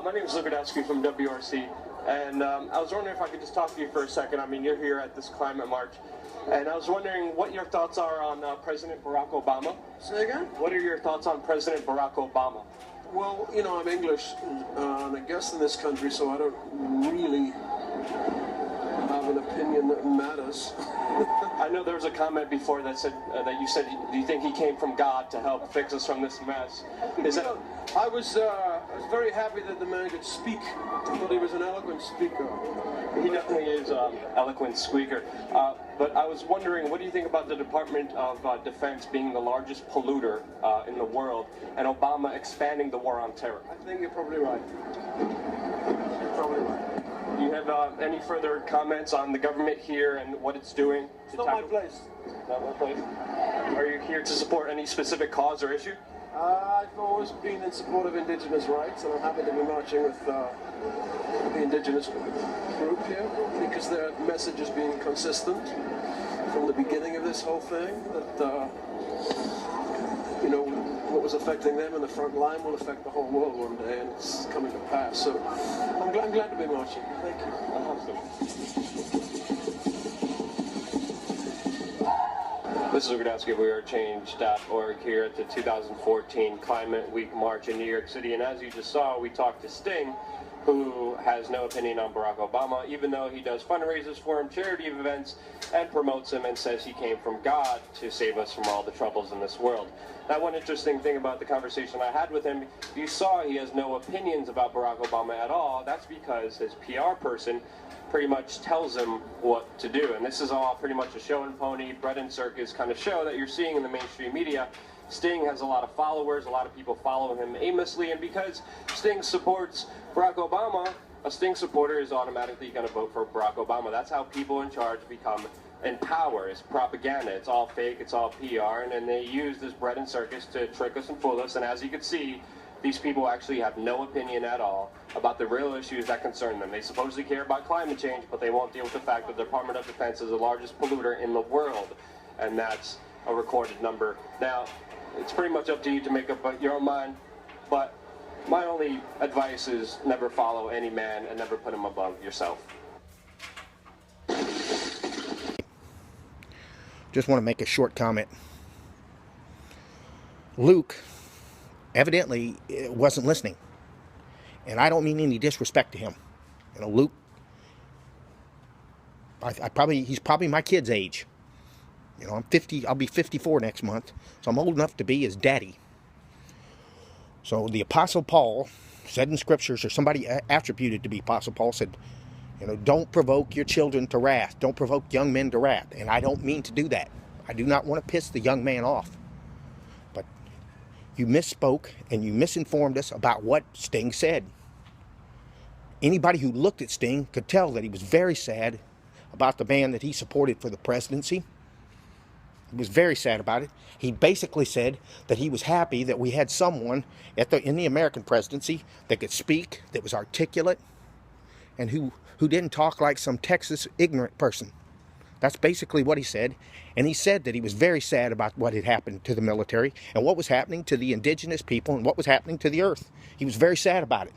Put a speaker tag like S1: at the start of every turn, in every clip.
S1: My name is Lubodowski from WRC, and I was wondering if I could just talk to you for a second. I mean, you're here at this climate march, and I was wondering what your thoughts are on President Barack Obama.
S2: Say again?
S1: What are your thoughts on President Barack Obama?
S2: Well, you know, I'm English, and a guest in this country, so I don't really have an opinion that matters.
S1: I know there was a comment before that said that you said, do you think he came from God to help fix us from this mess? Is that?
S2: I was very happy that the man could speak. I thought he was an eloquent speaker.
S1: He definitely is an eloquent speaker. But I was wondering, what do you think about the Department of Defense being the largest polluter in the world, and Obama expanding the war on terror?
S2: I think you're probably right. You're probably right.
S1: Do you have any further comments on the government here and what it's doing?
S2: It's not my place.
S1: Not my place. Are you here to support any specific cause or issue?
S2: I've always been in support of Indigenous rights, and I'm happy to be marching with the Indigenous group here, because their message has been consistent from the beginning of this whole thing, that you know, what was affecting them in the front line will affect the whole world one day, and it's coming to pass. So I'm glad to be marching. Thank you.
S1: This is Lubodowski of WeAreChange.org here at the 2014 Climate Week March in New York City. And as you just saw, we talked to Sting, who has no opinion on Barack Obama, even though he does fundraisers for him, charity events, and promotes him and says he came from God to save us from all the troubles in this world. Now, one interesting thing about the conversation I had with him, you saw he has no opinions about Barack Obama at all. That's because his PR person pretty much tells him what to do. And this is all pretty much a show and pony, bread and circus kind of show that you're seeing in the mainstream media. Sting has a lot of followers, a lot of people follow him aimlessly, and because Sting supports Barack Obama, a Sting supporter is automatically going to vote for Barack Obama. That's how people in charge become in power. It's propaganda. It's all fake. It's all PR, and then they use this bread and circus to trick us and fool us. And as you can see, these people actually have no opinion at all about the real issues that concern them. They supposedly care about climate change, but they won't deal with the fact that the Department of Defense is the largest polluter in the world, and that's a recorded number. Now, it's pretty much up to you to make up your own mind, but my only advice is never follow any man and never put him above yourself.
S3: Just want to make a short comment. Luke evidently wasn't listening, and I don't mean any disrespect to him. You know, Luke, he's probably my kid's age. You know, I'm 50. I'll be 54 next month, so I'm old enough to be his daddy. So the Apostle Paul said in Scriptures, or somebody attributed to be Apostle Paul, said, you know, don't provoke your children to wrath. Don't provoke young men to wrath. And I don't mean to do that. I do not want to piss the young man off. But you misspoke and you misinformed us about what Sting said. Anybody who looked at Sting could tell that he was very sad about the man that he supported for the presidency. He was very sad about it. He basically said that he was happy that we had someone in the American presidency that could speak, that was articulate, and who didn't talk like some Texas ignorant person. That's basically what he said. And he said that he was very sad about what had happened to the military and what was happening to the indigenous people and what was happening to the earth. He was very sad about it.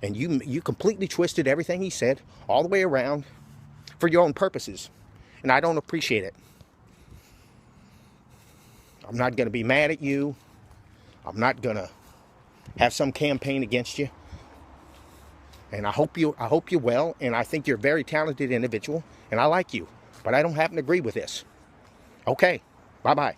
S3: And you completely twisted everything he said all the way around for your own purposes. And I don't appreciate it. I'm not going to be mad at you. I'm not going to have some campaign against you. And I hope you're well, and I think you're a very talented individual, and I like you. But I don't happen to agree with this. Okay, bye-bye.